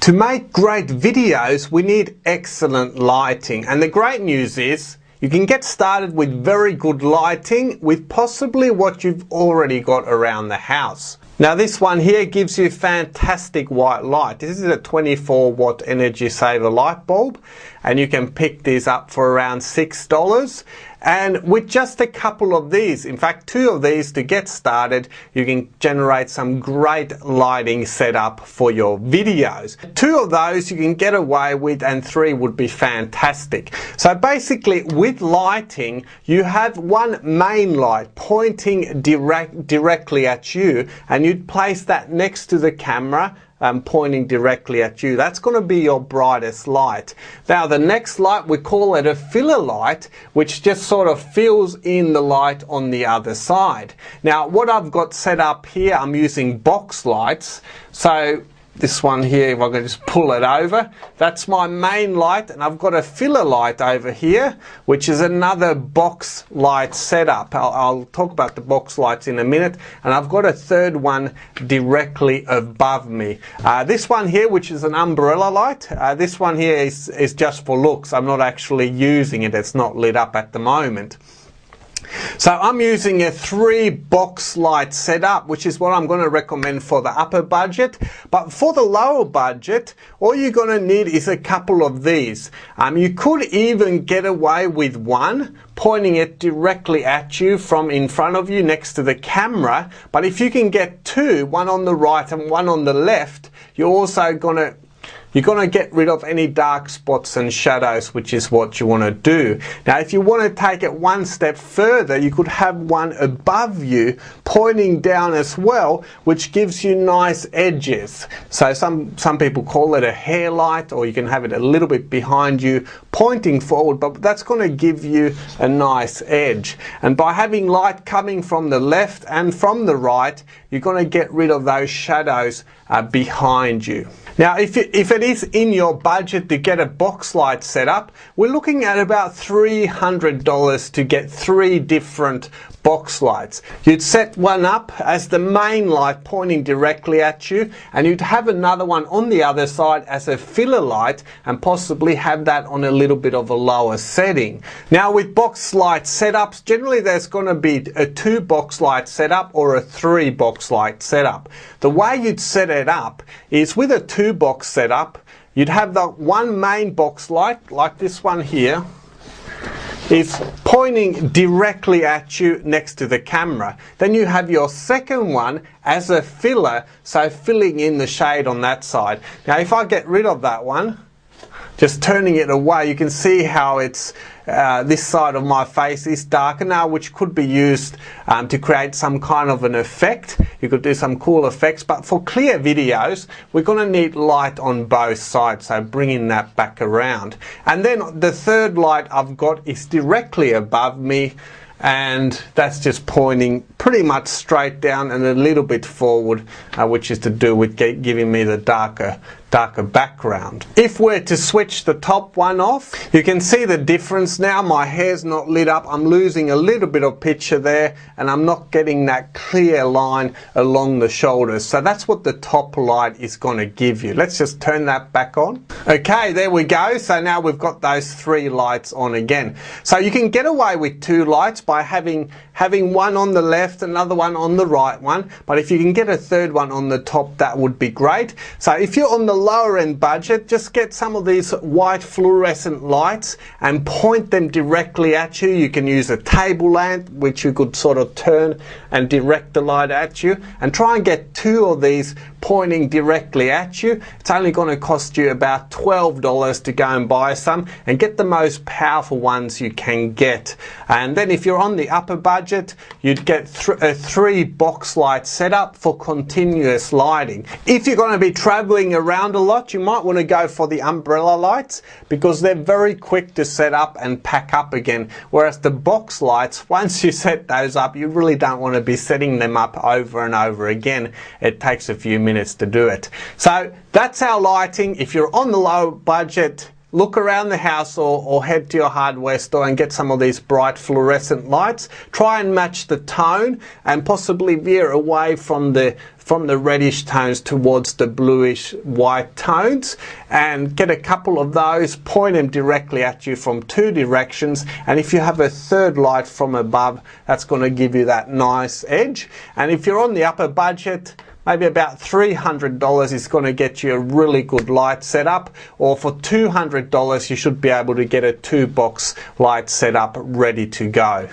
To make great videos, we need excellent lighting, and the great news is you can get started with very good lighting with possibly what you've already got around the house. Now this one here gives you fantastic white light. This is a 24 watt energy saver light bulb, and you can pick these up for around $6. And with just a couple of these, in fact 2 of these to get started, you can generate some great lighting setup for your videos. 2 of those you can get away with, and 3 would be fantastic. So basically with lighting, you have one main light pointing directly at you, and you'd place that next to the camera pointing directly at you. That's going to be your brightest light. Now the next light, we call it a filler light, which just sort of fills in the light on the other side. Now what I've got set up here, I'm using box lights. So this one here, if I can just pull it over, that's my main light, and I've got a filler light over here, which is another box light setup. I'll talk about the box lights in a minute, and I've got a third one directly above me. This one here, which is an umbrella light, this one here is just for looks. I'm not actually using it, it's not lit up at the moment. So I'm using a 3 box light setup, which is what I'm going to recommend for the upper budget. But for the lower budget, all you're going to need is a couple of these. You could even get away with one pointing it directly at you from in front of you next to the camera. But if you can get 2, one on the right and one on the left, you're also going to get rid of any dark spots and shadows, which is what you want to do. Now if you want to take it one step further, you could have one above you pointing down as well, which gives you nice edges. So some people call it a hair light, or you can have it a little bit behind you pointing forward, but that's going to give you a nice edge. And by having light coming from the left and from the right, you're going to get rid of those shadows behind you. Now if it is in your budget to get a box light set up, we're looking at about $300 to get 3 different box lights. You'd set one up as the main light pointing directly at you, and you'd have another one on the other side as a filler light, and possibly have that on a little bit of a lower setting. Now with box light setups, generally there's going to be a 2 box light setup or a 3 box light setup. The way you'd set it up is with a 2 box setup, you'd have the one main box light like this one here is pointing directly at you next to the camera. Then you have your second one as a filler, so filling in the shade on that side. Now if I get rid of that one, just turning it away, you can see how it's this side of my face is darker now, which could be used to create some kind of an effect. You could do some cool effects, but for clear videos we're going to need light on both sides, so bringing that back around. And then the third light I've got is directly above me, and that's just pointing pretty much straight down and a little bit forward, which is to do with giving me the darker background. If we're to switch the top one off, you can see the difference now. My hair's not lit up, I'm losing a little bit of picture there, and I'm not getting that clear line along the shoulders. So that's what the top light is going to give you. Let's just turn that back on. Okay, there we go. So now we've got those 3 lights on again. So you can get away with 2 lights by having one on the left, another one on the right one, but if you can get a third one on the top, that would be great. So if you're on the lower end budget, just get some of these white fluorescent lights and point them directly at you. You can use a table lamp, which you could sort of turn and direct the light at you, and try and get 2 of these pointing directly at you. It's only going to cost you about $12 to go and buy some, and get the most powerful ones you can get. And then if you're on the upper budget, you'd get a 3 box light setup for continuous lighting. If you're going to be traveling around a lot, you might want to go for the umbrella lights, because they're very quick to set up and pack up again, whereas the box lights, once you set those up, you really don't want to be setting them up over and over again. It takes a few minutes to do it. So that's our lighting. If you're on the low budget, look around the house or head to your hardware store and get some of these bright fluorescent lights. Try and match the tone and possibly veer away from the reddish tones towards the bluish white tones, and get a couple of those, point them directly at you from two directions, and if you have a third light from above, that's going to give you that nice edge. And if you're on the upper budget, maybe about $300 is going to get you a really good light setup, or for $200 you should be able to get a 2-box light setup ready to go.